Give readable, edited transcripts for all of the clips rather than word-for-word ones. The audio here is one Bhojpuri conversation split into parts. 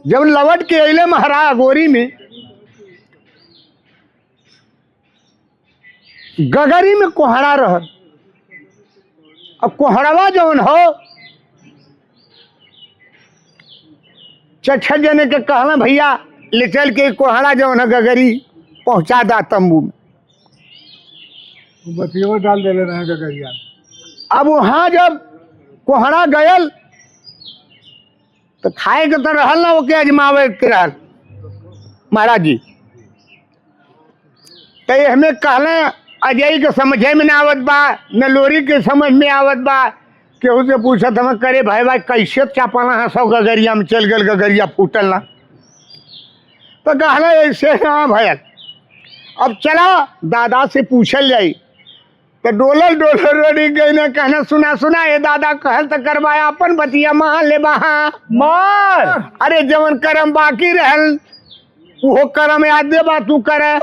जब लवट के अले महाराज अगोरी में, गगरी में कोहड़ा रह। अब कोहड़वा जौन हो छठ जने के कहना भैया ले चल के कोहड़ा जौन है गगरी पहुंचा दा तंबू में। बतियो डाल दे रहे हैं गगरिया। अब वहां जब कोहड़ा गयल तो खाए के तो रहल ना, वो के अजमावे के रहल महाराज जी। तो हमें कहले अजय के समझे में ना आवत बा, न लोरी के समझ में आवत बा। केहू से पूछत हमें करे भाई भाई कैसे चापला है सब गगरिया में चल गल, गगरिया फूटल ना। तो कहला ऐसे हाँ भैया अब चला दादा से पूछल जाई। तो डोलर डोलर रोड़ी गई ने कहना सुना सुना ये दादा कहल तो करवाया अपन बतिया मान ले बहा मार। अरे जवन करम बाकी रहल वो करम याद दे बा तू करे।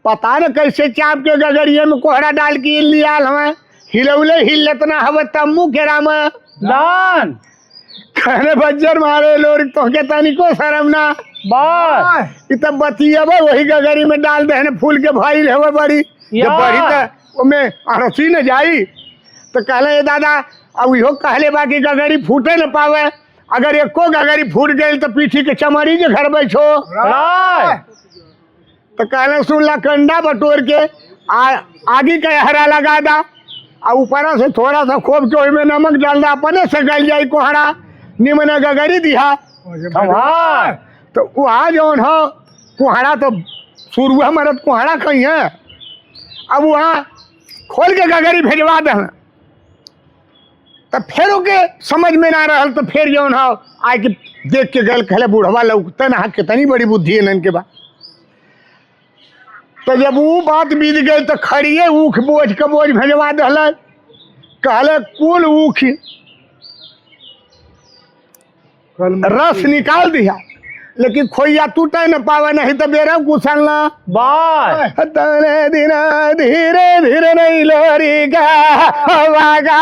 पता न कैसे चाप के गगरिया में कोहड़ा डाल के लिया हमें हिलौले हिलत ना हवे तम्मू के राम दान कहने बज्जर मारे लोरी तो के तनिको शर्म ना बार इ तब बतिया वही गगरी में डाल दे फूल के भाई हवे बड़ी जब बढ़ी तो ओमे अरसी न जाई। तो कहले दादा अब इहो कहले बाकी गगरी फूटे न पावे, अगर एको गगरी फूट गई तो पीठी के चमड़ी के घर बैठो। तो कहले सुन ला कंडा बटोर के आगे का हरा लगा दा और ऊपर से थोड़ा सा खोप के में नमक डाल दा, अपने से गल जाई कोहड़ा निमन गगरी दिहा। तो वहाँ जौन हो कोहड़ा तो शुरू मरद कोहड़ा कहीं है। अब वहाँ खोल के गगरी भेजवा दे तो फिर ओके समझ में ना रहल। तो फिर जौन हो आए के देख के गल कहले बुढ़वा लौकते ना कितनी बड़ी बुद्धि है नन के बाद। तो जब वो बात बीत गई तो खड़िए ऊख बोझ के बोझ भेजवा दल। कहले कुल ऊख रस निकाल दिया लेकिन खोइया टूटे न पावे, नहीं तो बेरा कुचलना बार। तने दिन धीरे धीरे नहीं लोरी का वागा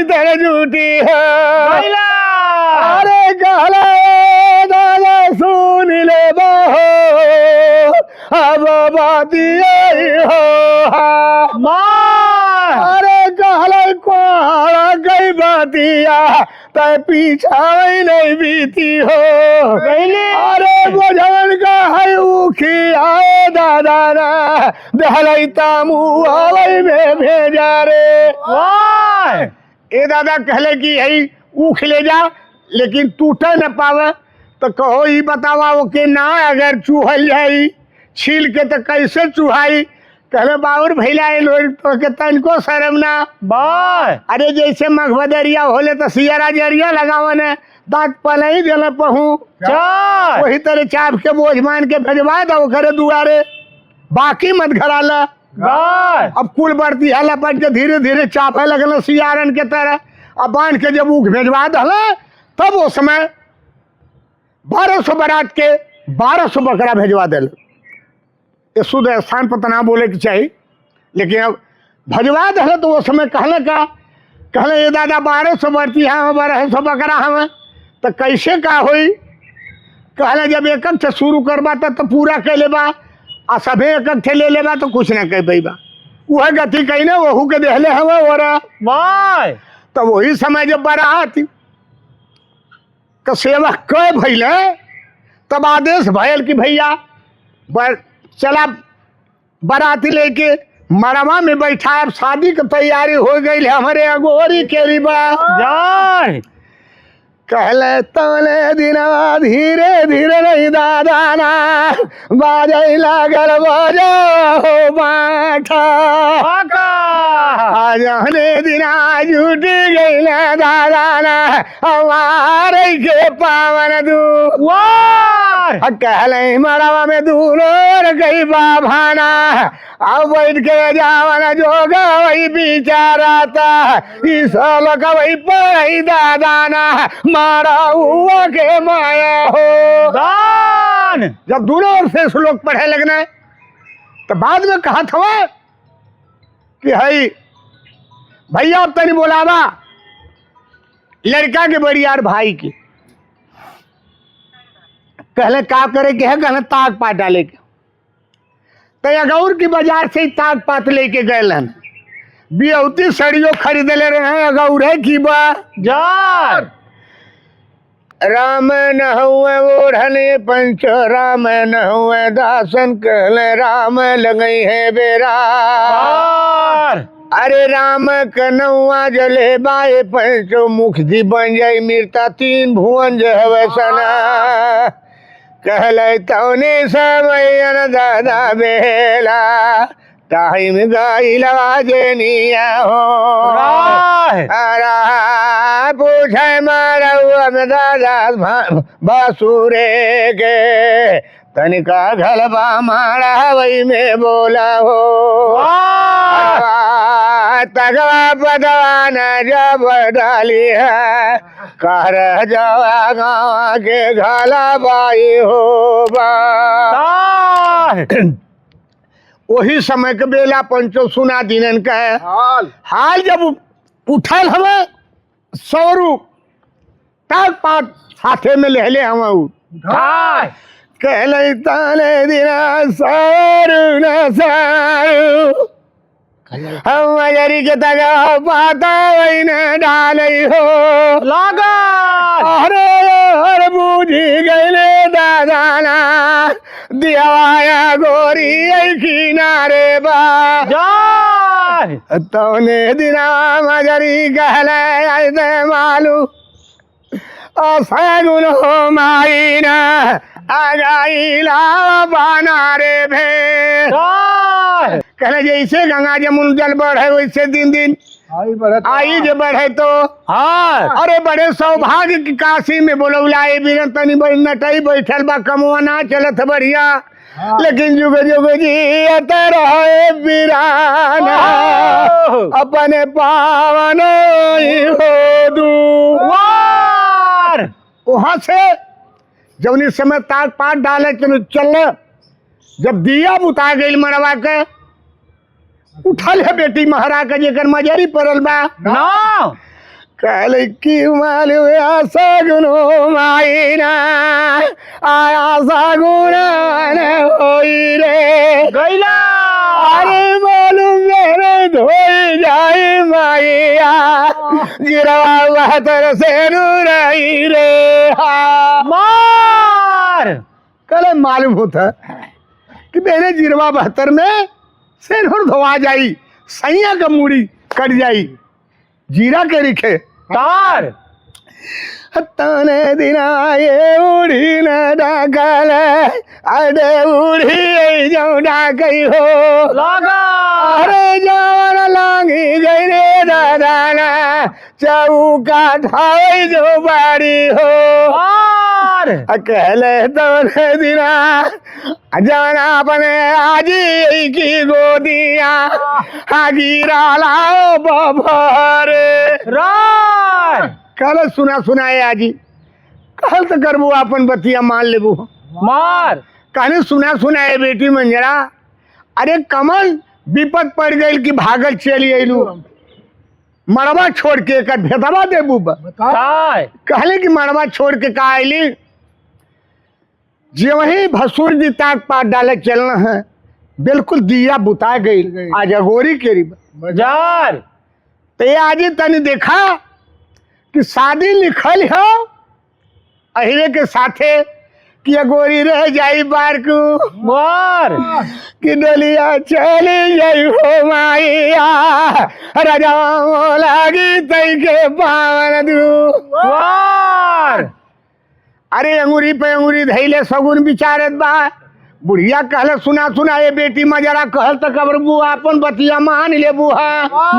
तेरे झूठी है। अरे कहले दादा सुन ले बहो अब बाती हो मार। अरे कहले कोहड़ा गई बातिया तय पीछा नहीं बीती हो। अरे बोझन का है उखी आए दादा ना दहलई तामू आवई में भेजा रे। ए दादा कहले कि यही ऊख ले जा लेकिन टूटे न पावे। तो कहो ही बतावा वो के ना अगर चूहल जाई छील के तो कैसे चूहाई। कहले बाउर भैला लोरी तो के तनको शर्म ना बार। अरे जैसे मघबदरिया होले तो सियरा जरिया लगावन है दांत पले ही दिल पहू चार। वही तरह चाप के बोझ मान के भेजवा दो करे दुआरे बाकी मत घराला। अब कुल बढ़ती है लपट के धीरे धीरे चापे लगल सियारन के तरह। अब बांध के जब ऊख भेजवा दल तब उस समय 1200 बारात के 1200 बकरा भेजवा दिल। ये शुद्ध स्थान पर तना बोले के चाहिए लेकिन अब भजवा दल तो वो समय कहले ये दादा 1200 बढ़ती है 1200 बकरा हमें तो कैसे का होई। कहले जब एक से शुरू करबा तो पूरा कर लेबा आ सभे एक ले लेबा तो कुछ ना कह पैबा। वह गति कही ना वहू के देहले हवे और तो वही समय जब बारात का सेवा कह भैले तब आदेश भयल कि भैया चला बाराती लेके मरवा में बैठा। अब शादी की तैयारी हो गई हमारे अगोरी के रिबा जाए। कहले तले दिना धीरे धीरे नहीं दादा ना बाजै लागल बजो बाठा जहने दिना जुट गई दादा ना हमारे के पावन दू कहले मरवा में दूर गई बाभाना। अब बैठ के जावन जोगा वही बिचारा था इस लोग वही पढ़ी दादा ना मारा हुआ के माया हो दान। जब दूरों ओर से श्लोक पढ़े लगना तो बाद में कहा था कि हई भैया अब तनी बोलावा लड़का के बड़ी यार भाई की कहले का करे के है, कहले ताक पात डाले के। तो अगौर की बाजार से ही ताक पात लेके गए हन। बियौती सड़ियों खरीद ले रहे हैं अगौर है की बा जार राम न हुए ओढ़ने पंच राम न हुए दासन कहले राम लगई है बेरा। जार अरे राम कनौआ जले बाए पंचो मुख दी बन जाई मिर्ता तीन भुवन जहवे सना। कहले तौने समय दादा बेला टाइम गाई लगा देनिया हो। राय अरा पूछे मारौआ में दादा बासुरे के तनिका घलबा मारा वही में बोला हो। तगवा पदवा न जब डाली है कर जवा गाँव के घला बाई हो बा। जार वही समय के बेला पंचो सुना दिनन का हाल जब उठल हमें सौरू तक पात साथे में लेले हम जार कहले ताले दिना सारू न सारू हम मजरी के तगा पाता वही न डाले हो। लगा अरे हर बूझी गईले दादाना दियावाया गोरी किनारे बा। जार तौने दिना मजरी कहले ऐसे मालू असगुन हो माईना आगाईला बाना रे भे। जार कहले जैसे गंगा जमुन जल बढ़े वैसे दिन दिन आई जे बढ़े तो हार अरे बड़े सौभाग्य की काशी में बोलौलाए बीरन तनी नटई बैठल बा कमुआ ना चलत बढ़िया लेकिन जुग जुग जी रहे बीराना अपने पावन हो दू। वार वहां से जब इस समय ताक पात डाले चल जब दिया बुता गई मरवा के उठल है बेटी महारा के जेकर मजरी पड़ल बा ना कहले की मालूम सगुनो माईना आया सगुन होई रे गैला अरे मालूम मेरे धोई जाई माईया गिरवा बहतर से रही रे मार कहले मालूम होता कि मेरे जिरवा 72 में सेनुर धोआ जाई सैया का मूड़ी कट जाई जीरा के रिखे तार तने दिना ये उड़ी न डाकल अरे उड़ी जो डाकई हो। लगा अरे जवान लांगी गई रे दादाना चौका ठाई जो बाड़ी हो। मार कहले तने दिना जाना अपने आजी की गोदिया गिरा लाओ बभरे राय कल सुना सुनाए आजी कल तो करबू अपन बतिया मान लेबू मार कहने सुना सुनाए बेटी मंजरा अरे कमल विपद पड़ गई कि भागल चली अयलू मड़वा छोड़ के एक भेदवा देबू ताय कहले कि मड़वा छोड़ के का अयली जे वही भसुर जी ताक पात डाले चलना है बिल्कुल दिया बुता गई आज अगोरी केरी जार तो ये आज तनी देखा कि शादी लिखल है अहिरे के साथे कि अगोरी रह जाई बार को मार कि डलिया चली जाई हो माइया राजा लागी तई के पावन दू। मार अरे अंगूरी पे अंगूरी धैले सगुन विचारत बा बुढ़िया कहले सुना सुना ये बेटी मजरा कहल तो कबर बुआ अपन बतिया मान ले बुआ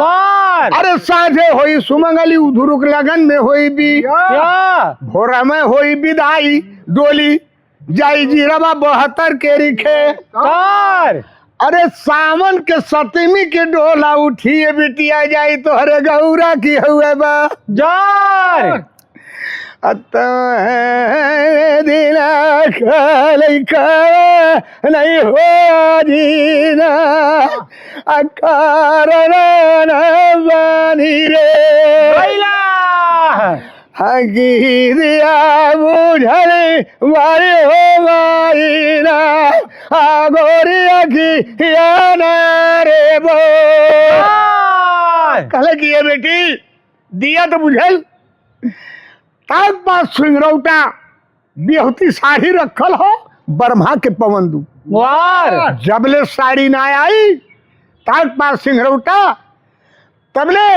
मार अरे साझे होई सुमंगली उधुरुक लगन में होई भी या भोरा में होई विदाई डोली जाई जीरवा 72 के रिखे तार अरे सावन के सतमी के डोला उठिए बिटिया जाई तो हरे गौरा की हुए बा जार दिना नहीं हो जीना कारण बानी रे गैला हकी दिया बुझल मारी हो माईना गोरी अखिया रे बो। कहले कि ये बेटी दिया तो बुझल, ताक पास सिंगरौटा बिहती साड़ी रखल हो बरमा के पवंदू। वार जबले साड़ी ना आई ताक पास सिंगरौटा तबले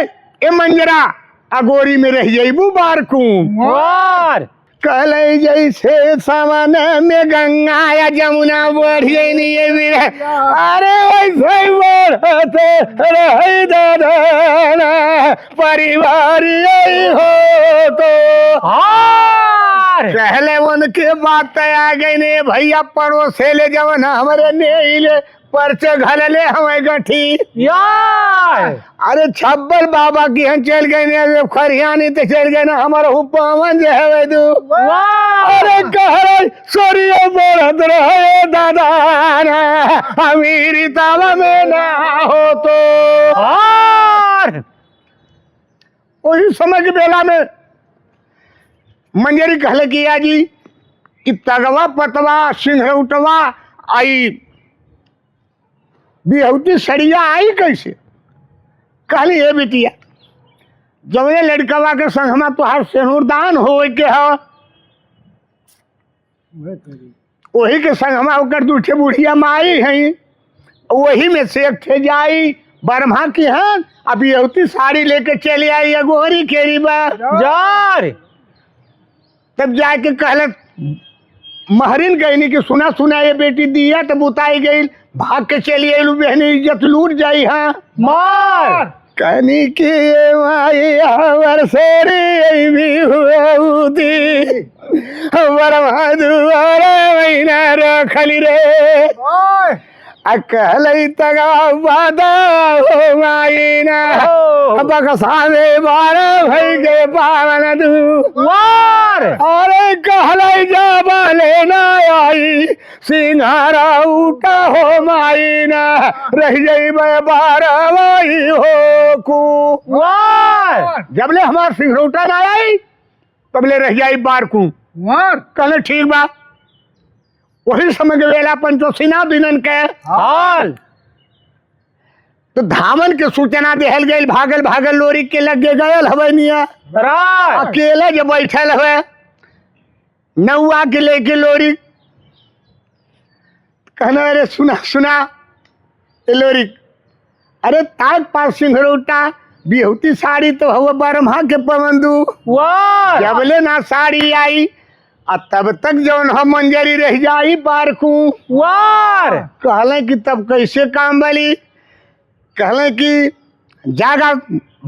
ए मंजरा अगोरी में रह जईबू बारकू। वार कहले जैसे सावन में गंगा या जमुना बढ़िए नहीं बिर, अरे वैसे बढ़ते रहे दादा परिवार यही हो तो। हार पहले उनके बात आ गई ने भैया पड़ोसे ले जवन हमारे नहीं ले परचे घलले हमें गठी। यार अरे छब्बल बाबा की हम चल गए ने खरियानी तो चल गए ना हमारा हुपमन जे है दू। अरे कह रहे सोरियो बढ़त रहे दादा ना अमीरी तावा में ना हो तो। हार वही समय की बेला में मंजरी कहले किया जी कि तगवा पतवा सिंहरौटवा आई बिहौती सड़िया आई कैसे। कहली हे बिटिया जवने लड़कवा के संगमा तोहार सेनुरदान हो के है वही के संगमा होकर दूठे बुढ़िया माई है वही में से एक थे जाई बरमा की है अब बिहौती साड़ी लेके चली आई अगोरी केरी बा। जार तब जाके कहले महरिन कहनी कि सुना सुना ये बेटी दिया तब उताई गई भाग के चली आई बहनी इज्जत लूट जाई। हाँ मार कहनी कि ये माई हवर सेरी भी हुई बरमा दुआरा महीना रखली रे कहले तगा वादा हो माईना बकसावे बारा भई के पावन दू। वार अरे कहले जब लेना आई सिंहारा उठा हो माईना रह जाइबे बारवाई हो कू। वार जबले हमार सिंहरौटा ना आई तबले रह जाई बारकू। वार कहले ठीक बा। वही समय के वेला पंचोसिना दिनन के हाल तो धामन के सूचना देहल गई भागल भागल लोरी के लगे गयल हवे निया रार अकेले जो बैठल हवे नौआ के लेके लोरी कहना अरे सुना सुना ए लोरी अरे ताक पास सिंहरौटा बिहौती साड़ी तो हवा बरमा के पवंदू। वार जबले ना साड़ी आई आ तब तक जौन हम मंजरी रह जाई बारकू। वार कहले कि तब कैसे काम बली। कहले कि जागा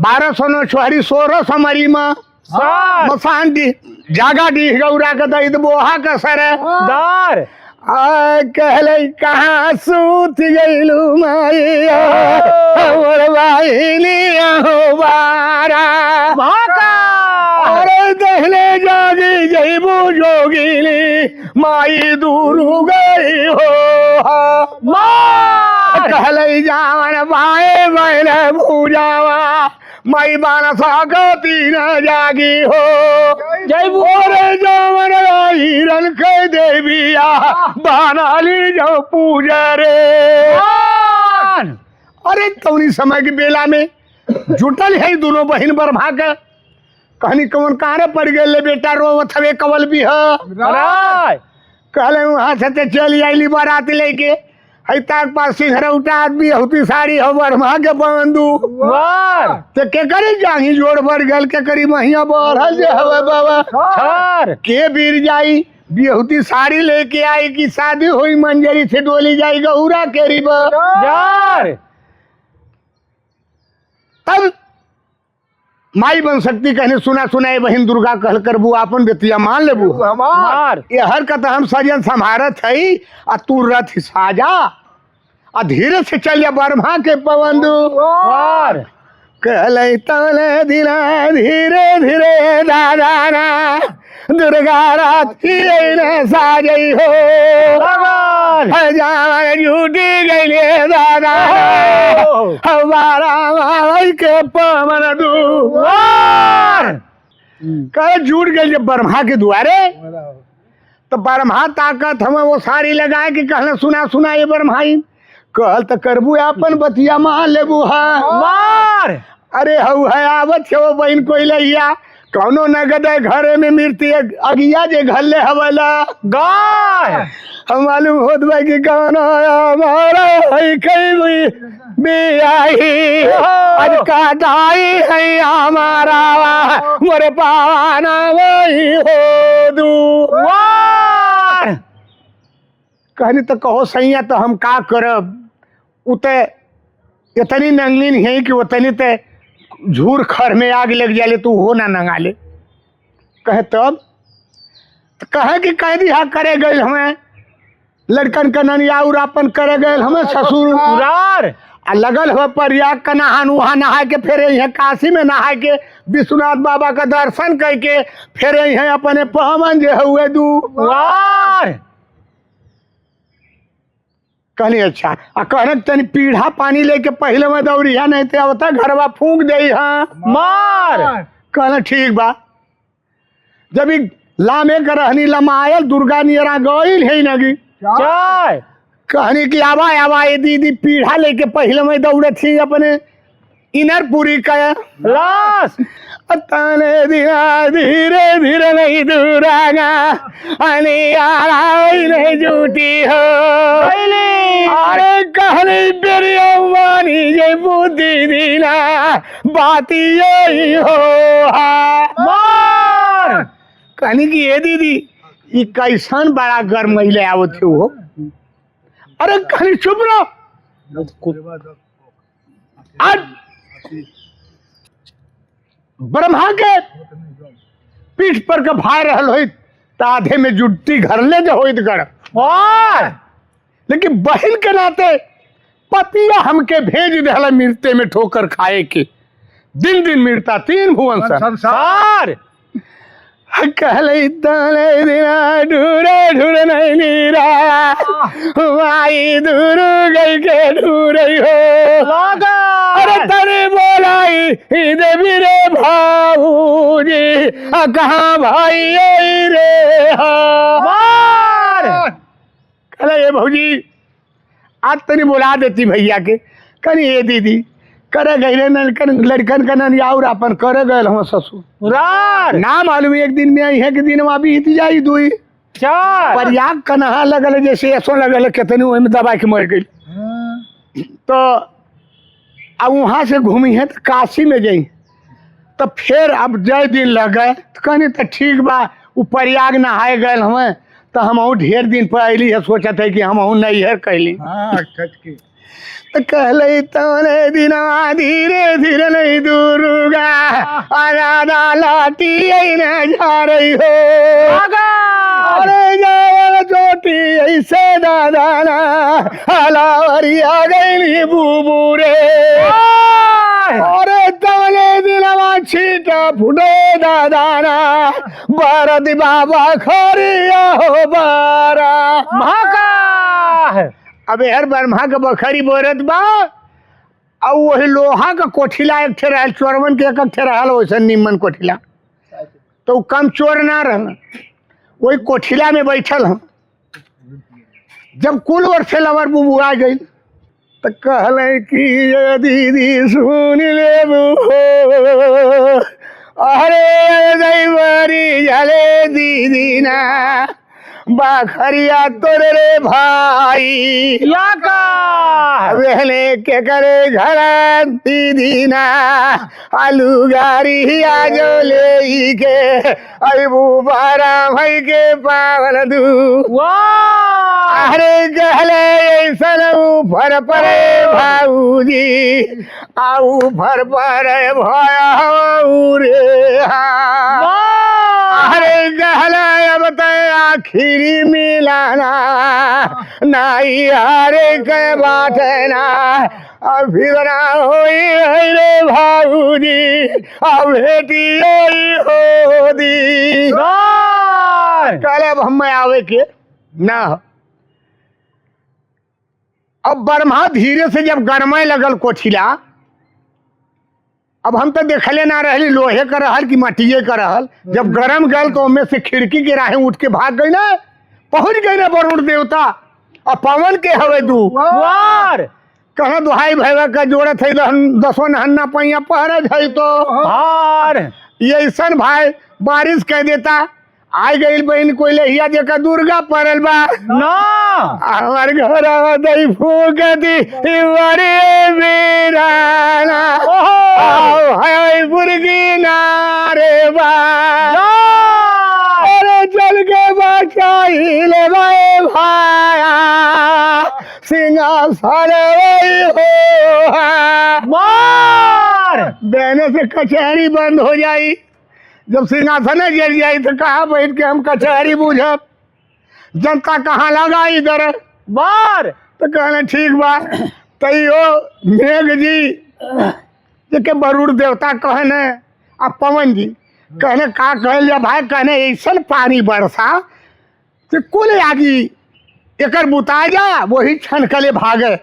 1200 छोहरी 1600 मरी में सार मसान दी जागा दी गौरा के दई बोहा का सर दार कहले कहाँ सूत गईलू माइया हमर वाहिनिया हो बारा भाका अरे दहले जागी जईबू जोगिली माई दूर गई हो। मार कहले जावन बाए मैंने भूजावा माई बानसा गति न जागी हो। जय ओरे जावन हिरन के देविया बानाली जो पूजा रे। अरे कौनी समय की बेला में जुटल है दोनों बहन बरभा के कहनी कौन कहाँ पड़ गए ले बेटा रोवत हवे कवल भी है। कहले वहां से चली आईली बारात लेके है ताक पास सिंहरौटा आदमी होती साड़ी हो बरमा के बंदू। वार ते के करी जाही जोड़ बढ़ गल के करी महिया बढ़ल जे हवे बाबा छार के बीर जाई बिहुती साड़ी लेके आई कि शादी हुई मंजरी से डोली जाई गौरा केरी बा। जार तब माई बन सकती कहने सुना सुनाए बहन दुर्गा कहल कर बू अपन बेतिया मान लेबू मार ये हर कथा हम सजन संभारत है आ तू रथ साजा आ धीरे से चल जा बरमा के पवंदू। वार कहले तले दिला धीरे धीरे दादा ना दुर्गा रात की न साजई हो। जावन झूठी गईले दादा हमारा माई के पवन दू। वार कहे जुड़ गए जब ब्रह्मा के द्वारे तो ब्रह्मा ताकत हमें वो साड़ी लगाए कि कहना सुना सुना ये ब्रह्माइन कहल तो करबू अपन बतिया मान लेबू हा मार अरे हऊ है आवत है वो बहन कोई लैया कौनो नगद है घरे में मृत्यु अगिया जे घल्ले हवला गाय हम मालूम होत बा कि कौन हमारा है कई बियाही आज काटाई है हमारा मोरे पावाना वही हो दू वार कहनी तो कहो सैया तो हम का करब उते इतनी नंगली नहीं है कि उतनी ते झूर खर में आग लग जाले तू हो ना नंगा ले कहे तब तो कहे कि कह दिया करे गए हमें लड़कन का ननिया उरापन करे गए हमें ससुर उरार आ लगल हो प्रयाग का नहान वहाँ नहा के फिर यहाँ काशी में नहा के विश्वनाथ बाबा का दर्शन करके फिर यहाँ अपने पवन जे हुए दू वार कहनी अच्छा आ कहने तनी पीढ़ा पानी लेके पहले में दौड़िया नहीं थे अवता घरवा फूंक दे हाँ मार कहना ठीक बा जब ई लामे का रहनी लमायल दुर्गा नियरा गईल है नगी चाय कहनी कि आवा आवा ये दीदी पीढ़ा लेके पहले में दौड़े थी अपने इनर पूरी का लाश तने दिना धीरे धीरे नहीं दूरागा नहीं झूठी हो अरे कहनी बेरिया मानी जे बुद्धि दीना बाती यही हो मार कहनी कि ये दीदी ये कैसन बड़ा गर्म महिले आवत थे हो अरे कहनी चुप रहो आज ब्रह्मा के पीठ पर के भाई रहल होइत त आधे में जुट्टी घर ले जो होइत कर वार लेकिन बहन के नाते पतिया हमके भेज दिला मिर्ते में ठोकर खाए के दिन दिन मिर्ता तीन भुवन संसार कहले तले दिना ढूरे ढूरे नहीं नीरा माई दूर गई के ढूरे हो अरे तने बोलाई देवी रे भाऊजी कहाँ भाई रे मार कहले ये भौजी आज तनी बुला देती भैया के कनी ये दीदी करे गए लड़कन का ननिया और अपन करे गए हम ससुर उरार ना मालूम एक दिन में आई है कि दिन में बीत जाई दुई चार प्रयाग का नहा लगल जैसे ऐसो लगल कितनी वही दबा के मर गई तो अब वहाँ से घूमी है तो काशी में जाई तो फिर अब जय दिन लग गए तो कहनी तो ठीक बा वो प्रयाग नहाए गए हमें तो हम ढेर दिन पर अली है सोचा था कि हम नैहर कैली तो कहले तने दिना धीरे धीरे नहीं दूरुगा आराधा लाटी न जा रही हो अरे जावल चोटी ऐसे दादा ना हलावरी आ गई बूबू रे अरे तने दिनवा छीटा फुटे दादा ना बारद बाबा खरिया हो बारा महाका अबे हर ब्रह्मा का बखरी बोरत बा और वही लोहा का कोठिला एक ठे रहल चोरवन के एक ठे रहल वैसे निमन कोठिला तो कम चोर ना रहना वही कोठिला में बैठल हम जब कुल वर्ष से लवर बुबू आ गई तो कहले कि ये दीदी सुन ले अरे दैवरी जले दीदी ना बाखरिया तोरे रे भाई वेहले के करे घर दीदी ना आलू गाड़ी आजो ले के अबू बारा भाई के पावन दू अरे कहले ऐसा फर परे भाऊजी आऊ फर परे भाऊ रे अरे कहले अब तो आखिरी मिलाना नाई हारे के बाटे ना अभी ना होई रे भाऊजी अब बेटी हो दी कहले अब हम आवे के ना अब ब्रह्मा धीरे से जब गरमाए लगल कोठिला अब हम तो देखले ना रहली लोहे का रहल कि मटिए का रहल। जब गरम गल तो उनमें से खिड़की के राहे उठ के भाग गई ना, पहुंच गई ना वरुण देवता। और पवन के हवे दू वार कहा दुहाई भैया का जोड़त है दसों नहन्ना पैया पहरज है तो हार ये ऐसा भाई बारिश कह देता आई गई बहन कोई लहिया जेका दुर्गा पड़ल बा ना हमार घर दई फूकती बड़े मीराना हाय बुर्गी नारे बा अरे चल के बचाई ले भाया सिंहासन हो मार देने से कचहरी बंद हो जाई। जब सिंहासन जल जाई तो कहाँ बैठ के हम कचहरी बुझब, जनता कहाँ लगा इधर मार तो कहना ठीक बा। तैयो मेघ जी जेके वरुण देवता कहने आ पवन जी कहने का कहल जा भाई, कहने ऐसा पानी बरसा कि कुल आगी एकर बुता जा वही छनकले भागे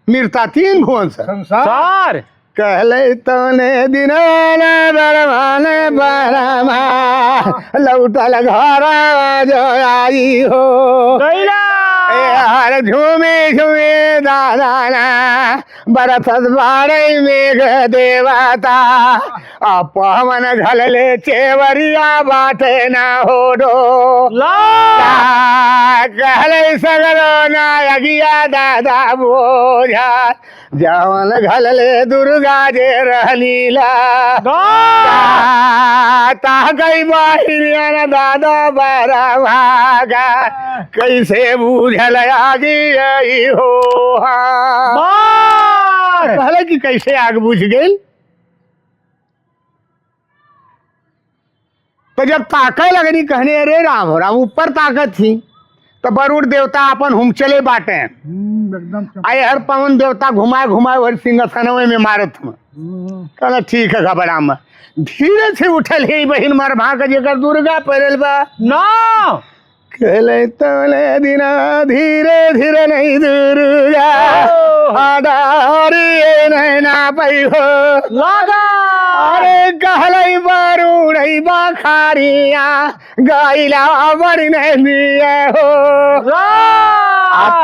मिर्ता तीन भुवन से सार कहले तने दिन बरमाने बरमा लौटल घर जो आई हो कैला यार झूमे झूमे दादाना बरसत बारे मेघ देवता पवन घलले चेवरिया बाटे ना हो डो ला कहले सगरो ना अगिया दादा बोझा जवन घलले दुर्गा जे रहलीला ता गई बाहिरिया दादा बारा भागा कैसे बूझल आगे आई हो मार कहले कि कैसे आग बुझ गई। तो जब ताके लगनी कहने अरे राम राम ऊपर ताकत थी तो वरुण देवता अपन हम चले बाटे आए हर पवन देवता घुमाए घुमाए वही सिंहासनवे में मारत हम कहना ठीक है घबरा में धीरे से उठल ही बहिन मर भाग जेकर दुर्गा पड़ल बा ना कहले तले दिना धीरे धीरे नहीं दुर्गा आडारी नहीं ना पाई हो लगा अरे कहले वरुण बाखारिया गाइला बड़ी नहीं हो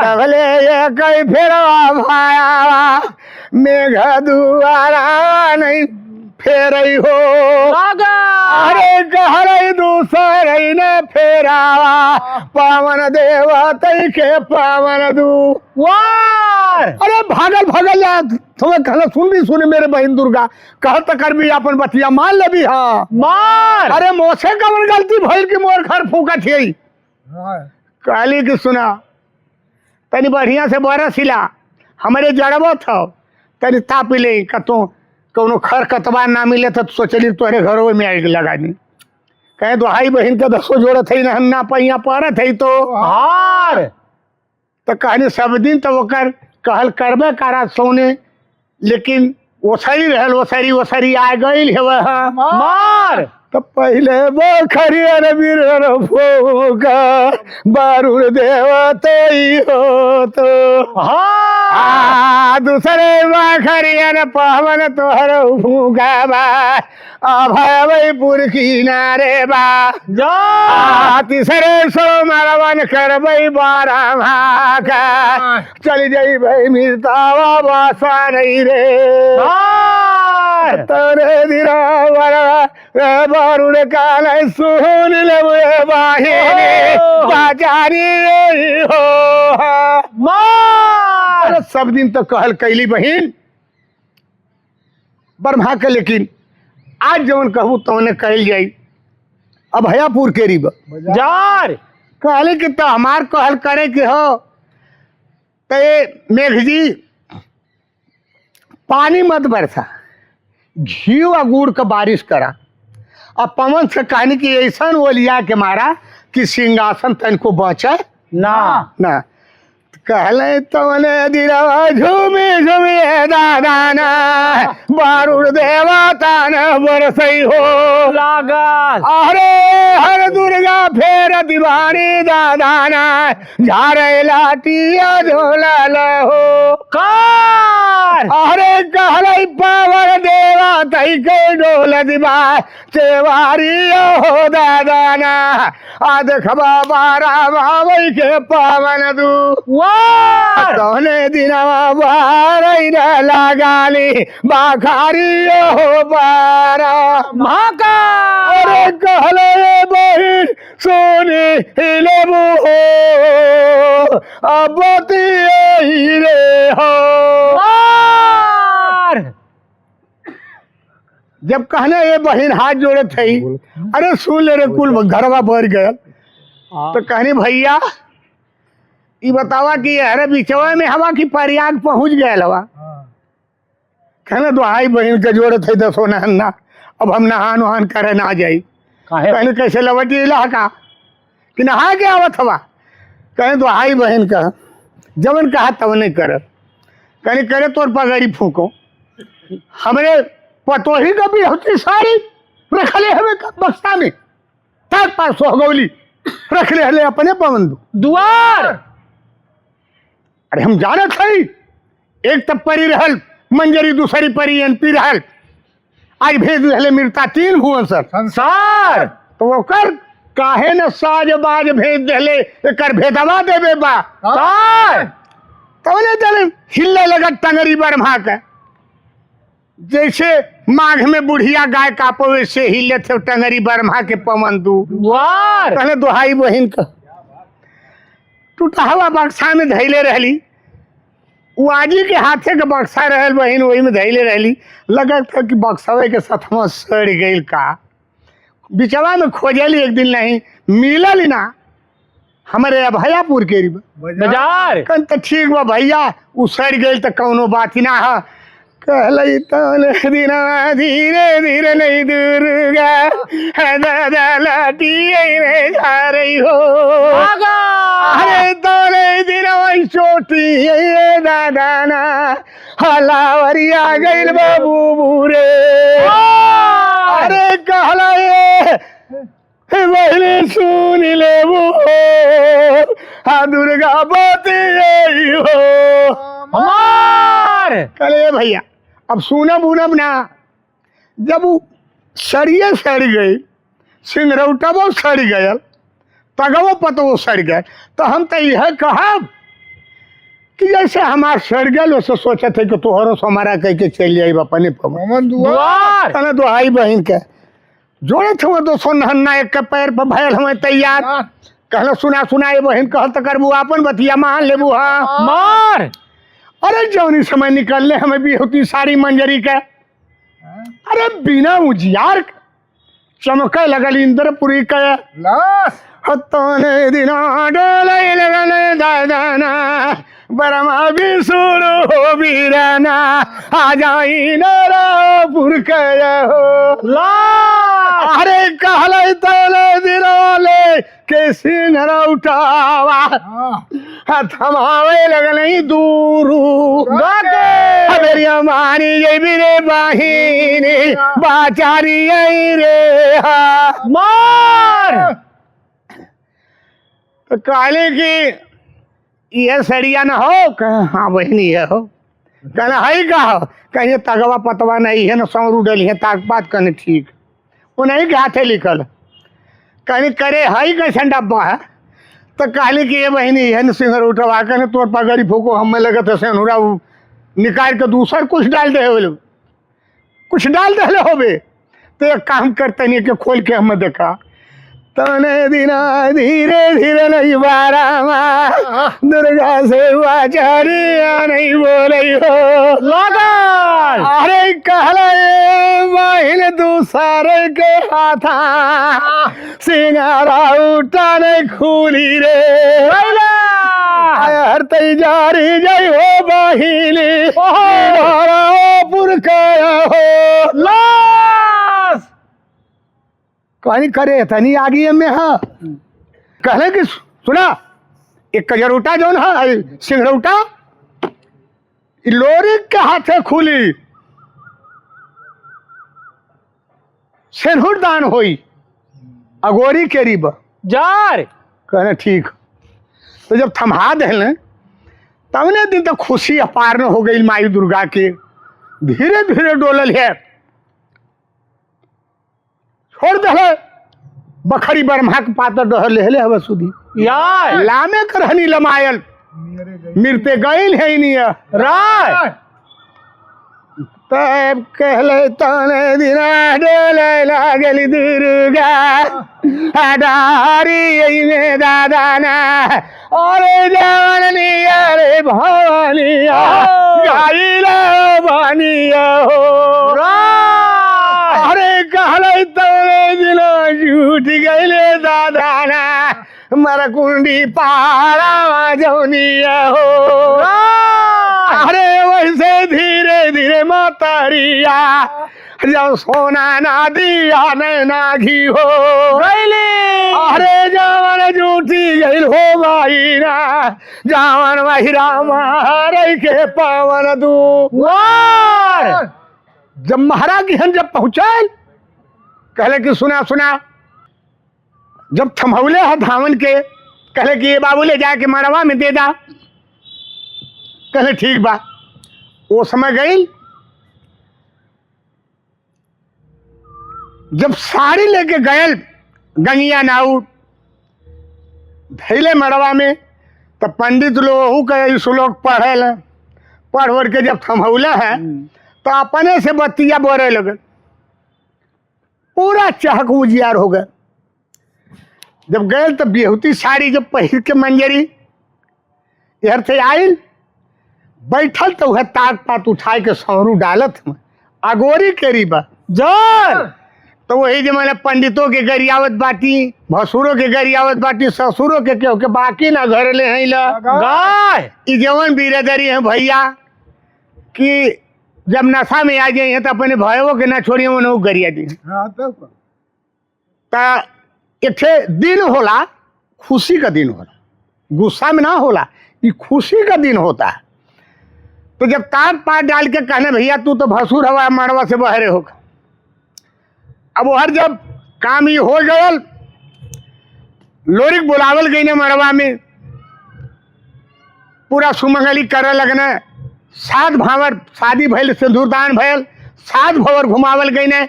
तबले ये कई फेरवा भाया मेघ दुआरा नहीं फेरई हो लगा अरे कहरे दूसर ने फेरावा पावन देवता के पावन दू वार अरे भागल भागल या तुम्हें कहला सुन मेरे बहन दुर्गा कह तो कर भी अपन बतिया मान ले भी हाँ मार अरे मोसे कवन गलती भइल कि मोर घर फूका थी कहली कि सुना तनी बढ़िया से बरसिला हमारे जड़बो था तनी ताप ले कतो कौनो खर कतबा ना मिले तो सोचली तोहरे घरों में आग लगानी कहे दुहाई बहन के दसो जोड़त है नहन्ना पैया पड़त है तो हार तो कहनी सब दिन तो ओकर कहल करबे करा सोने लेकिन ओसरी रहल ओसरी आ गई है वह मार तो पहले बखरियर बीर फूका वरुण देवता ही हो तो हाँ दूसरे बखरियर पवन तोहर फूका बा अभयपुर किनारे बा जा तीसरे सोमरवन करबई बारा भाका चली जाई भाई मिर्तावा बासा नहीं रे मार तरे दिरा वरुण काल सुन ले बाहिनी बाजारी हो मार सब दिन तो कहल कैली बहिन ब्रह्मा के लेकिन आज जवन कहू तवने कहल जाई अब हयापुर के रिब जार कहले कि तो हमार कहल करे के हो तो मेघ जी पानी मत बरसा घी और गुड़ का बारिश करा और पवन से कहने की ऐसा ओलिया के मारा कि सिंहासन तन को बचे ना ना कहले तवने दिलवा झूमी झूमी दादाना बारूद देवता न बरसई हो लागल अरे हर दुर्गा फेर दीवानी दादाना झारे लाटिया झोलल हो कार अरे कहले पावर देवा तई के डोल दिबा चेवारी हो दादाना आ देखबा बारा बावई के पावन दू वार तोने दिनवा बारई लगाली बाखारी हो बारा महाकाल अरे कहले बहिन सोने लेबू हो अबती रे हो वार जब कहने ये बहिन हाथ जोड़े थे अरे सुन ले रे कुल घरवा भर गया तो कहनी भैया ये बतावा कि अरे बिचवा में हवा की परियाग पहुंच गया हवा कहने दुहाई बहन के जोड़े थे दसो नहना अब हम नहान वहान करे ना जाई काहे कहने कैसे लवटी इलाका कि नहा के आवत हवा कहने दुहाई बहन का जवन कहा तब नहीं कर कहने करे तोर पगड़ी फूको हमरे पतोही का भी होती सारी रखले हमें बक्सा में तक पास सोहगौली रख ले हले अपने पवंदू दुआर अरे हम जानत हई एक तब परी रहल मंजरी दूसरी परी एनपी रहल आज भेज रहले मिर्ता तीन भुवन सर संसार तो वो कर काहे न साज बाज भेज देले एकर भेदवा देबे बा कार तब ने चले हिल्ले लगा टंगरी बरमा के जैसे माघ में बुढ़िया गाय कापो से हिले थे टंगरी बरमा के पवंदू वार कहले दोहाई बहिन का टूटहवा बक्सा में धैले रहली वो आजी के हाथे के बक्सा रहल बहिन वही में धैले रहली लगा था कि बक्सवे के सथवा सड़ गई का बिचवा में खोजली एक दिन नहीं मिलल ना हमारे अभयापुर के बाजार कन तो ठीक बा भैया उ सड़ गई तो कौनो बात ना है कहले तले दिना धीरे धीरे नहीं दुर्गा दादा लाटी में जा रही हो आगा अरे तले दिना वही छोटी ये दादा ना हलावरिया गइल बाबू बुरे अरे कहला ये पहले सुन ले वो हा दुर्गा बाती यही हो हमार कले भैया अब सुनब उनब ना जब वो सड़िए सड़ गई सिंगरौटबो सड़ गयल तगवो पतवो सड़ गए तो हम तो यह कहब कि जैसे हमार सड़ गल वैसे सोचे थे कि तोहरों से हमारा कह के चल जाए अपने दुआर कहना दुहाई बहन के जोड़े थे वो 200 नहन्ना एक के पैर पर भयल हमें तैयार कहना सुना सुना ये बहन कहल तो करबू अपन बतिया मान लेबू हाँ मार अरे जौनी समय निकलने हमें भी होती सारी मंजरी के अरे बिना उजियार के चमके लगल इंद्रपुरी के लाश हतने दिना डोले लगल दादाना बरमा बिसुर हो बीराना आ जाई नारापुर के हो लाश अरे कहले तले दिरोले के सिंहरा उठावा थमावे लगल दूरू मेरी मानी ये मेरे बाहिनी बाचारी रे मार तो काले की ये सड़िया ना हो हाँ बहनी है हो कहना है का हो कहीं तगवा पतवा नहीं है ना सौर उडल है ताक बात करने ठीक वो नहीं के हाथे लिखल कहीं करे है कैसे डब्बा है तो कहली कि ये बहनी है न सिंगर उठवा के तोर पगड़ी फूको हमें लगे तो सेनुरा निकाल के दूसर कुछ डाल दे हो कुछ डाल दे होबे तो एक काम करते नहीं कि खोल के हमें देखा तने दिना धीरे धीरे नहीं बारा दुर्गा से वाचारिया नहीं बोली हो लागल अरे कहला ये बहिन दूसरे के हाथा सिंगारा उठा नहीं खुली रे हर तैयारी जय हो बहिनी पुर हो लाश कहीं करे तनी आगे में हाँ कहले कि सुना एक कजरूटा जो है सिंगरौटा लोरी के हाथे खुली सेनहुर दान होई अगोरी के रिब जार कहना ठीक। तो जब थमा दिल तब ने दिन तो खुशी अपार न हो गई माई दुर्गा के। धीरे धीरे डोलल है छोड़ दे बखरी बरमा के पातर डहर ले हवा सुधी यार लामे करहनी लमायल मिरते गईल है नहीं राय तब कहले तने दिना डोले लागल दुर्गा अडारी में दादा ना अरे जवनिया रे भवानिया गाइला बनिया हो राय अरे कहले तने दिना झूठ गईले दादा ना मर कुंडी पारा जौनिया हो राय अरे वैसे धीरे धीरे मातारिया जब सोना ना दिया ना घी हो गईली अरे जावन झूठी गई हो भाई ना जावन वही रामारे के पावन दू वार जब महाराज की हन जब पहुंचे कहले कि सुना सुना जब थमौले है धावन के कहले कि ये बाबू ले जाके मरवा में दे दा। कहले ठीक बा। वो समय गई जब साड़ी लेके गयल गंगिया नाऊ धैले मरवा में तब पंडित लोग के श्लोक पढ़े पढ़ वढ़ के जब थमौले है तो अपने से बत्तियां बोरे लगल पूरा चहक उजियार हो गए। जब गए तो बेहुती साड़ी जब पहिर के मंजरी इधर से आयल बैठल तो वह ताक पात उठाए के सौरू डालत अगोरी के रिबा जार तो वही जो मैंने पंडितों के गरियावत बाटी भसुरों के गरियावत बाटी ससुरों के केहू के बाकी ना घर ले हैं ला गाय ई जवन बिरादरी है भैया कि जब नशा में आ जाए तो अपने भाइयों के ना छोड़िए वो गरिया दी ता एक दिन होला खुशी का दिन होला गुस्सा में ना होला ये खुशी का दिन होता है। तो जब तार पार डाल के कहने भैया तू तो भसुर हवा मरवा से बहरे होगा। अब हर जब काम ये हो गयल लोरिक बुलावल गई ने मरवा में पूरा सुमंगली करे लगने सात भावर शादी भइल सिंदूरदान भइल सात भवर घुमावल गई ने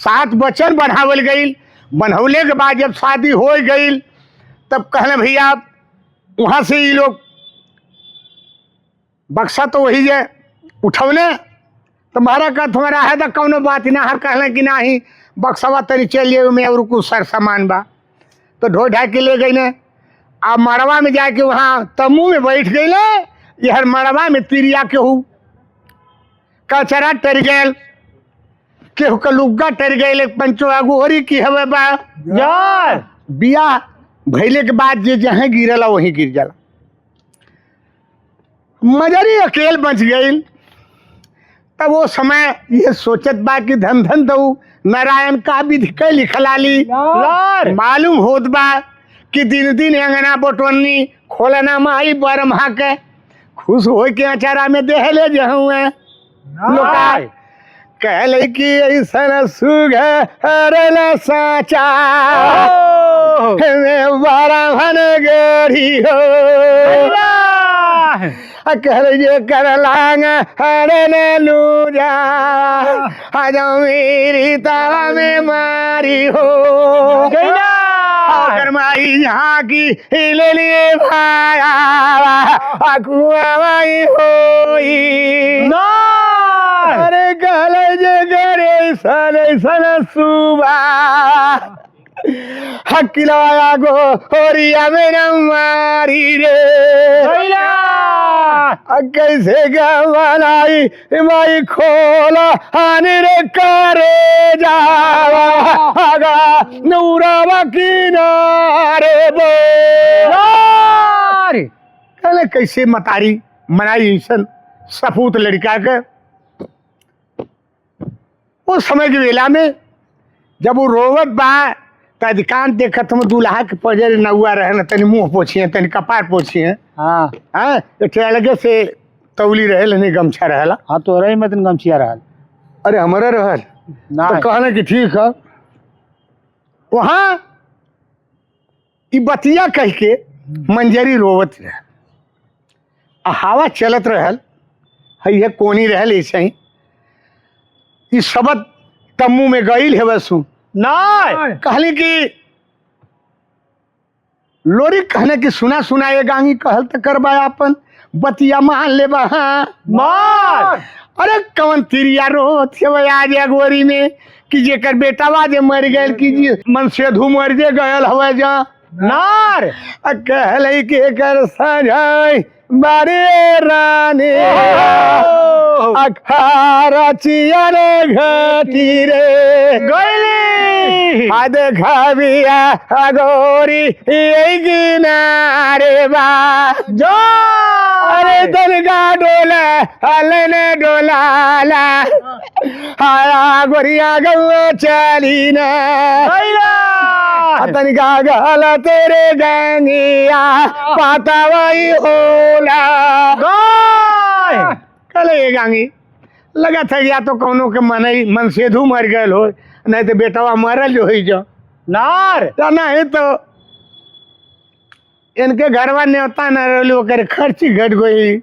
सात बचन बढ़ावल गई। बनौले के बाद जब शादी हो गई तब कहले भैया वहाँ से ये लोग बक्सा तो वही जे उठौने तो मारा का तुम्हारा है तो कौनो बात ना हर कहले कि नहीं बक्सवा तरी चलिए में और कुछ सर सामान बा तो ढो ढा के ले गई ने। अब मड़वा में जाके वहाँ तम्बू में बैठ गई ले यहर मड़वा में तिरिया केहू कचरा टर गए केहू का लुग्गा टर गए पंचो अगोरी की हवे बा यार बिया भैले के बाद जे जहाँ गिरला वहीं गिर जाला। मजरी अकेल बच गई तब वो समय ये सोचत बा कि धन धन दऊ नारायण का विधि के लिखला ली यार मालूम होत बा कि दिन दिन अंगना बटवनी खोलना माई बरमा के खुश हो के अचारा में देहले जहुए लोकाय कहले कि ऐसा सुघरल साचा में बारहन गढ़ी हो कहले जे कर लांग हरे ने लूजा आज मेरी तारा में मारी हो अगर माई यहाँ की ले लिए भाया अकुआ माई होई अरे गले जे गरे सने सन सुबा हकिलाया गो होरिया में न मारी रे कैसे गवाई माई खोला आने रे करे जावा आगा नूरावा किनारे बोल कहले कैसे मतारी मनाई सन सपूत लड़का के। उस समय की वेला में जब वो रोवत बा कद कान देखत हम दूल्हा के पजर नौआ रहे न तनी मुंह पोछिए तनी कपार पोछिए हाँ हाँ एक अलगे से तौली रहे नहीं गमछा रहेला हाँ तो रही मत गमछिया रहा अरे हमारा रहल ना तो कहना कि ठीक है वहाँ ई बतिया कह के मंजरी रोवत रहे आ हवा चलत रहल है कोनी रहल ऐसे ही ई शब्द तम्मू में गईल है वसु नहीं कहली कि लोरी कहने की सुना सुना ये गांगी कहल तो करबा अपन बतिया मान ले हाँ मार अरे कवन तिरिया रोत है आज अगोरी में कि जेकर बेटा वाजे मर गए कि जी मन से धू मर जे गयल हवे जा नार कहले के कर सजाई बारे रानी अखारा चियर घटी रे गईली आद खाबिया अगोरी ये किनारे बा जो अरे तनका डोला हलने डोलाला हाया गोरिया गौ चली ना तनका गल तेरे गंगिया पाता वही होला कले ये गांगी लगा था या तो कौनों के मन से धू मर गए हो नहीं तो बेटवा मरल जो ही जो नार नहीं तो इनके घरवा न्योता न रहो कर खर्ची घट गई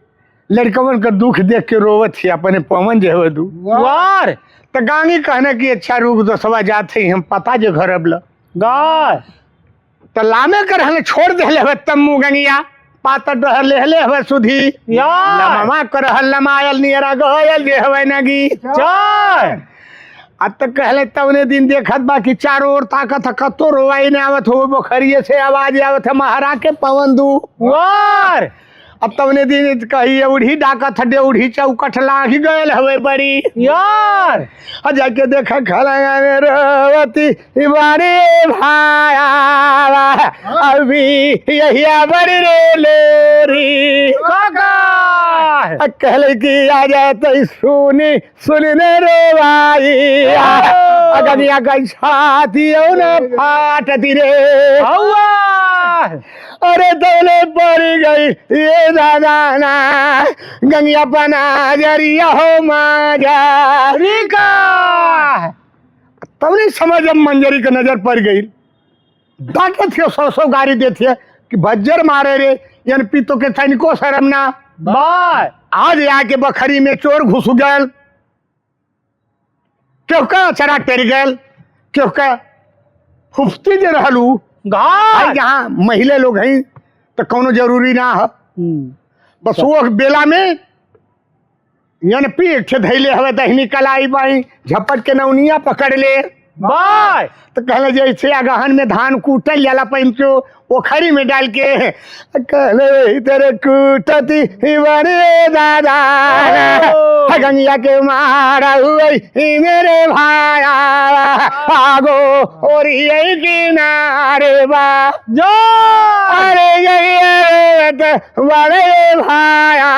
लड़कवन का दुख देख के रोवत थी अपने पवन जे हो दू वार तो गांगी कहने की अच्छा रुक दो सवा जाते ही हम पता जो घर अब गाय तो लामे कर हमें छोड़ दे ले तम्मू गंगिया पातर डहर ले हवे सुधी यार लमामा कर हल्लमायल नियरा गयल जे हवे नगी चार अब तक कहले तवने दिन देखत बाकी चारों ओर ताकत कतो रोवाई ने आवत हो बोखरिए से आवाज आवत है महारा के पवन दू वार अब तवने दिन कही उड़ी डाकत हड्डे उड़ी चौकट लागी गयल हवे बड़ी यार जाके देखा खलंगा में रोवती बारे भाया अभी यही बड़ी रे लोरी काका कहले कि आ जाते सुनी सुनने रे भाई अगनिया का छाती न फाटती रे हवा अरे दौले पड़ गई ये दादाना गंगिया पना जरिया हो माजा रिका तब नहीं समझ अब मंजरी का नजर पड़ गई डांटे थे सौ गाड़ी देते कि भज्जर मारे रे यानी पीतो के सैनिको शर्म ना बाय आज आके बखरी में चोर घुस गल क्यों का चरा टेर गल क्यों का फुफ्ती जे रहलू गाय जहाँ महिला लोग हैं तो कोनो जरूरी ना है बस वो बेला में यानी पीठ धैले हवे दहनी कलाई बाई झपट के नौनिया पकड़ ले बाय तो कहले जैसे अगहन में धान कूटल जाला पंचो ओखरी में डाल के कहले तेरे कूटती बड़े दादा गंगिया के मारा हुई मेरे भाया आगो और यही किनारे बा जो अरे ये बड़े भाया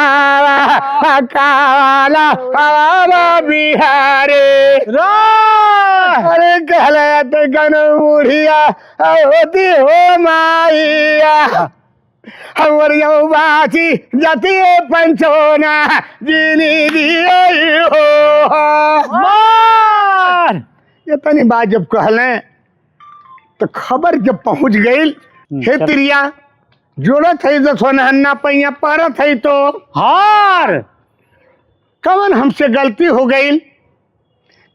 काला हवा बिहारे अरे कहले तो गन बुढ़िया होती हो माइया हमर यौ बाची जति पंचोना जिनी दिए हो मार ये तनी बात जब कहले तो खबर जब पहुंच गई हे तिरिया जोड़त है तो सोनहन्ना पैया परत है तो हार कवन हमसे गलती हो गई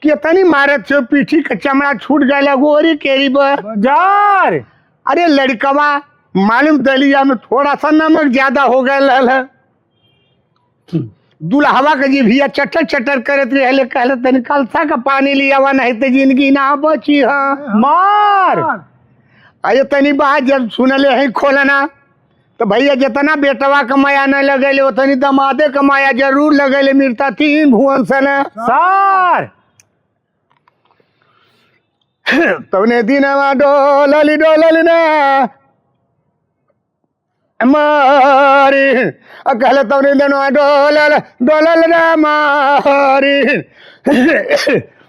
कि तनी मारत से पीठी का चमड़ा छूट गया गोरी केरी जार अरे लड़कवा मालूम दलिया में थोड़ा सा नमक ज्यादा हो गया दुल्हवा का जी भैया चटर चटर करत रहे कहले तनी कलसा का पानी लिया हुआ नहीं तो जिंदगी ना बची है मार अरे तनी बात जब सुनले है खोलना तो भैया जितना बेटवा कमाया न लगेले उतनी दमादे कमाया जरूर लगेले मिलता 3 भुवन से न सार तवने दिन डोलली डोलली ना मारी कहले तवने दिन डोलल डोलल ना मारी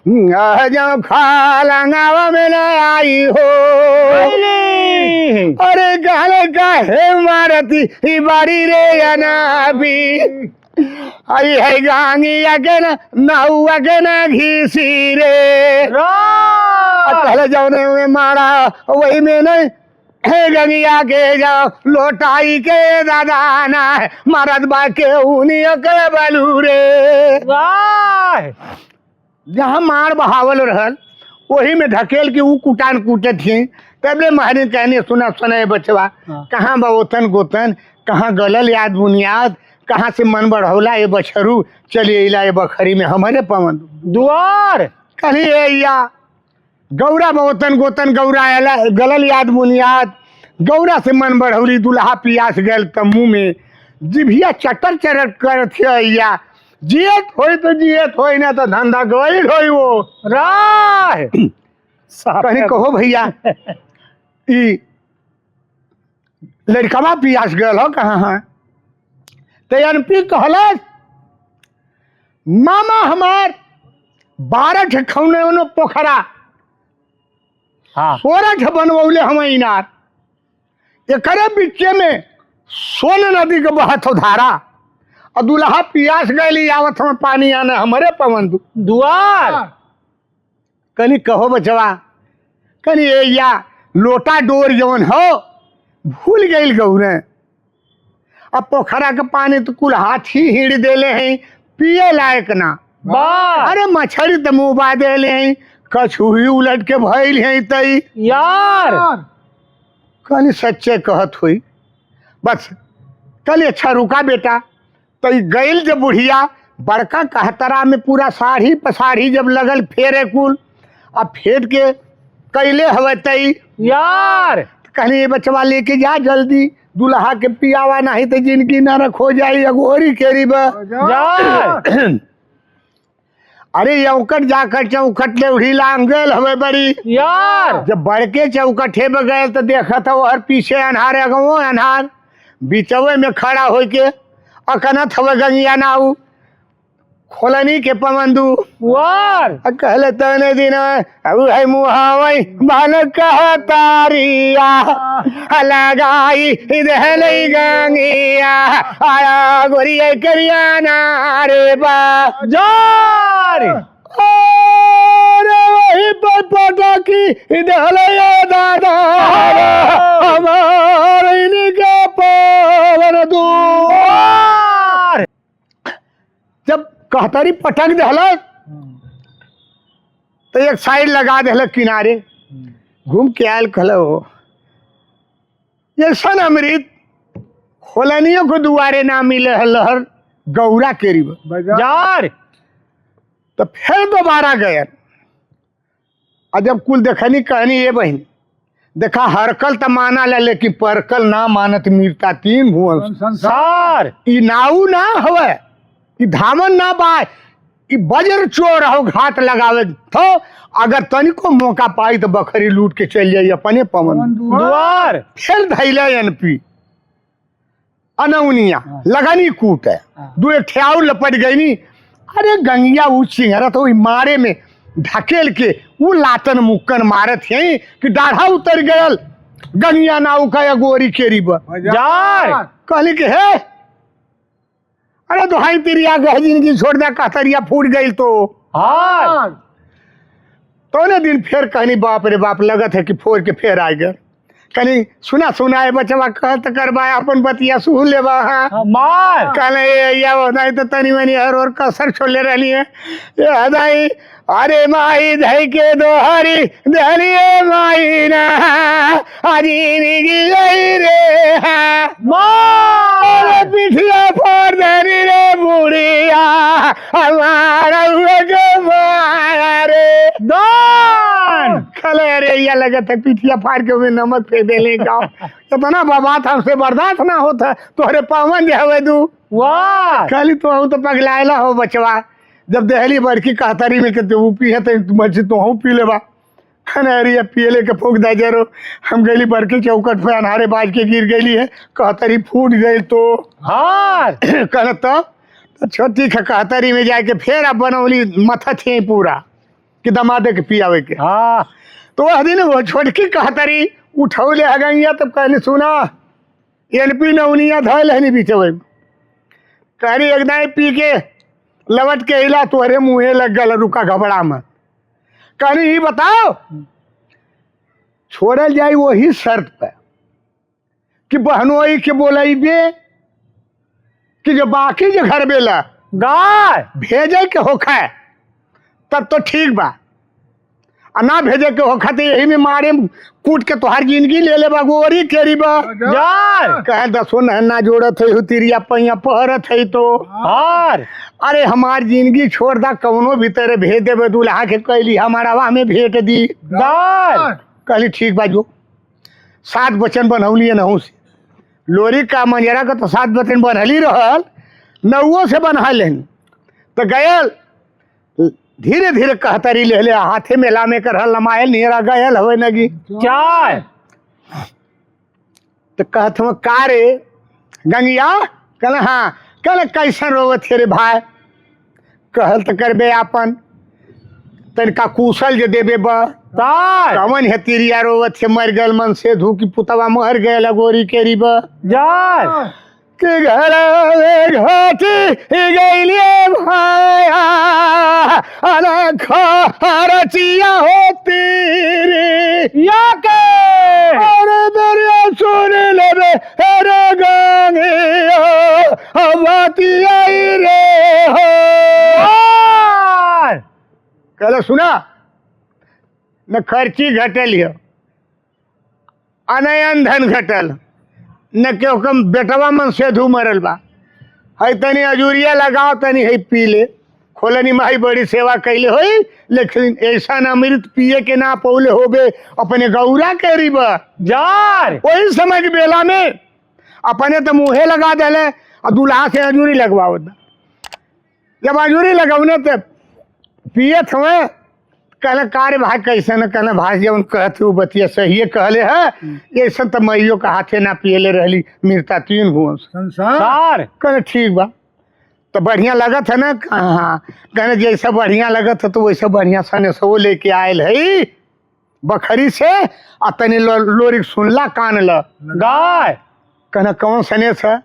जब खालंगावा में न आई हो। अरे गाले काहे मारती ई बारी रे अनाबी, आई है गांगिया के न नहुआ के न घीसी रे। पहले जौने में मारा वही में नहीं हे गंगिया के जाओ लोटाई के दादा ना मरद बा के उनिया के बलू रे। जहाँ मार बहावल रहल वही में ढकेल के ऊ कुटान कूटे थी। तबले महरी कहने सुना सुना बचवा कहाँ बवतन गोतन, कहाँ गलल याद बुनियाद, कहाँ से मन बढ़ौला ये बछरू चलिए इला ये बखरी में हमारे पवन दुआर। कहीं या गौरा बवतन गोतन गौरा आला गलल याद बुनियाद, गौरा से मन बढ़ौली दुल्हा पियास गल तम्मू में जिभिया चटर चटर कर या जियत होई तो जियत होई ना तो धंधा गईल होई वो राय। कहीं कहो भैया ई लड़कवा पियास गल हो कहाँ है तो एनपी कहलस मामा हमार 12 ठे खौने उनो पोखरा हाँ 16 ठे बनवौले हम इनार, एकरे बीचे में सोन नदी के बहत हो धारा और दुल्हा पियास गई आवत हम पानी आना हमारे पवन दुआर। कनी कहो बचवा कनी या लोटा डोर जवन हो भूल गई गौरे। अब पोखरा के पानी तो कुल हाथी हिड़ देले हैं पिए लायक ना। अरे मछली तो मुँह बा देले हैं, कछु ही उलट के भइल हैं तई यार। कनी सच्चे कहत हुई बस कल अच्छा रुका बेटा। तो गईल जब बुढ़िया बड़का कहतरा में पूरा साड़ी पसाड़ी जब लगल फेरे कुल अब फेर के कैले हवे तई यार। कहनी ये बचवा लेके जा जल्दी, दुल्हा के पियावा नहीं तो जिनकी नरक हो जाई अगोरी केरी यार। अरे यौकट जाकर चौखट ले उड़ी लांगल हवे बड़ी यार। जब बड़के चौकठे में गए तो देखा था वह पीछे अन्हार अगवो अन्हार बीचवे में खड़ा हो के अकनत हवे गंगिया नाऊ खोलनी के पवंदू वार। कहले तने दिन अब है मुहावई बाल कहतारिया लगाई दहलई गंगिया आया गोरिया करिया ना रे बा जार। अरे वही पर पटाकी दहलई दादा हमारे इनका पवन दूर। जब कहतरी पटक दहल तो एक साइड लगा दहल किनारे घूम के आयल कहलो ये सन अमृत खोलनियों को दुआरे ना मिले लहर गौरा केरी जार। तो फिर दोबारा गए और जब कुल देखनी कहनी ये बहन देखा हरकल तो माना ला लेकिन परकल ना मानत मीरता तीन भुवन संसार। ई नाऊ ना हवे ई धामन ना बा, ई बजर चोर हो घाट लगावे तो अगर तनिको मौका पाई तो बखरी लूट के चल जाई अपने पवन दुआर। फिर धैले एनपी अनौनिया लगनी कूट है दो एक ठेआउ लपट गई नी। अरे गंगिया ऊ चिंगरा तो मारे में ढकेल के वो लातन मुक्कन मारत है कि दाढ़ा उतर गयल गंगिया नाऊ का गोरी केरी जार। कहली कि हे अरे दुहाई तिरिया गह जिंदगी छोड़ दिया कहतरिया फूट गई तो हाँ। तो ने दिन फिर कहनी बाप रे बाप लगत है कि फोड़ के फिर आ गए कहीं सुना सुना है बचवा कहत करवाया अपन बतिया सुन ले मार। कहले ये होदाई तो तनी मनी हर और कसर छोड़ले रहनी है ये हदाई। अरे माई धई के दोहरी धनिए माई ना हरी गई रे मार पिछला फोड़ धनी रे बुढ़िया हमारा माया रे दान। खले अरे ये लगा था पिठिया फाड़ के में नमक फेंक देले गाँव इतना बात हमसे बर्दाश्त ना होता तोहरे पावन जे हवे दू वाह। खाली तो तो पगलायला हो बचवा जब दहली बड़की कहतारी में के तू पी है तो मर्जी तो हूँ पी लेबा खाना अरे पियले के फूक दा जरो हम गली बड़की चौकट पे अनहारे बाज के गिर गई है कहतारी फूट गई तो हार। कहत तो छोटी कहतारी में जाके फिर अब बनौली मथा थे पूरा कि दमादे के पियावे के। हाँ तो वह दिन वो छोटकी कहतरी उठौले आ गई तो कहने सुना एनपी नौनिया धैल है बीचवे कहरी एकदम पी के लवट के हिला तोहरे मुँहे लग गल रुका घबरा मत कहनी ही बताओ छोड़ल जाए वही शर्त पे कि बहनोई के बोलेबे कि जो बाकी जो घर बेला गाय भेजे के होखा तब तो ठीक बा आ ना भेजे के होखा तो यही में मारे कूट के तोहार जिंदगी ले ले गोरी केरी बा जार कहे दसो नहना जोड़त है तिरिया पैया पहरत है तो हार अरे हमार जिंदगी छोड़ दा कौनो भी तेरे भेज देवे दूल्हा के कहली हमारा वहाँ में भेंट दी गाय कहली ठीक बा जो 7 वचन बनौलिए नहू से लोरी का मंजरा का तो 7 वचन बनहली रहल नौओ से बनहल तो गयल धीरे धीरे कहतरी ले ले हाथे मेला में कर लमायल निहरा गयल हवे नगी चाय तो कहत हम का रे गंगिया कल हाँ कल कैसन रोवत थे रे भाई कहल तो करबे आपन तनिका कुशल जे देबे बा तार कमन है तिरिया रोवत से मर गल मन से धू की पुतवा मर गए गोरी केरी बा जार के घर घाटी गईलिए भाया खरचिया होती रे या के अरे दरिया सुन लेबे अरे गंगे बाती आई रे हो जार कहले सुना न खर्ची घटल है अनयन धन घटल न केहू कम बेटवा मन से धू मरल बा है तनी अजूरिया लगाओ तनी है पी ले खोलनी माई बड़ी सेवा कैले होई लेकिन ऐसा न अमृत पिए के ना पौले होबे अपने गौरा करी बा जार वही समय के बेला में अपने तो मुँहे लगा दिले और दूल्हा से अजूरी लगवाओ जब अजूरी लगौने तो पिए थे कहले कार्य भाई कैसे न कहना भाई जब कहते वो बतिया सही कहले है ऐसा तो मैयो का हाथे ना पियले रहली मिर्ता 3 भुवन जार कहले ठीक बा तो बढ़िया लगत है ना हाँ कहने जैसा बढ़िया लगत है तो वैसा बढ़िया सने सो लेके आयल है बखरी से आ तनी लोरी सुनला कान ल गाय कहना कौन सने से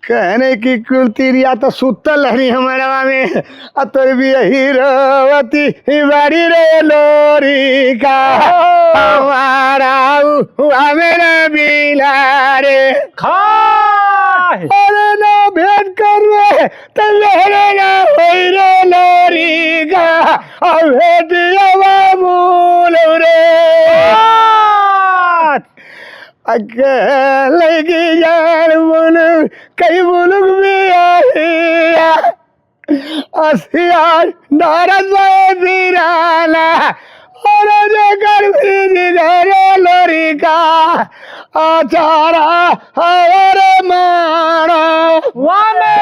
कहने की कुलतिरिया तो सुतल हरी हमारा में अतर भी हीरोवती बाड़ी रे लोरी का हमारा हुआ मेरा बिला रे खाय अरे ना भेंट करवे तो मेरे ना होई रे लोरी का अब भेटिया मूल रे लगी जान बोल कई बुलुक भी आई असियार नारद भाई बिराला और जगर भी घरे लोरी का आचारा हमारे मारा वामे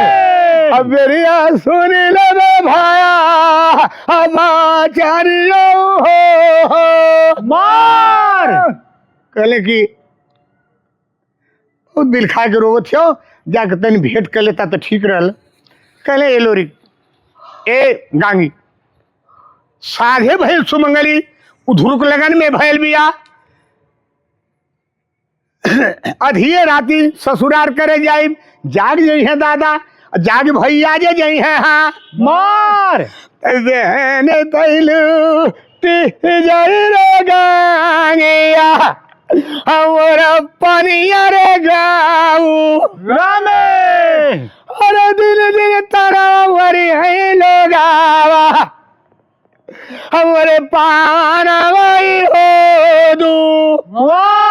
अब बेरिया सुन ले भाया हम आचार्य हो मार कहले कि दिल खा के रोवत हो जाके तनी भेंट कर लेता तो ठीक रहल कहले ए लोरी ए गांगी साधे भैल सुमंगली उधुरुक लगन में भैल बिया अधिये राती ससुरार करे जाई जाग जई है दादा जाग भैया जे जई है हाँ मार बहन तैलू जाई रे गांगिया हमारा पनिया रे गाऊ रामे अरे दिन दिन तारा वरी है लोग आवा हमारे पाना वही हो दू वाह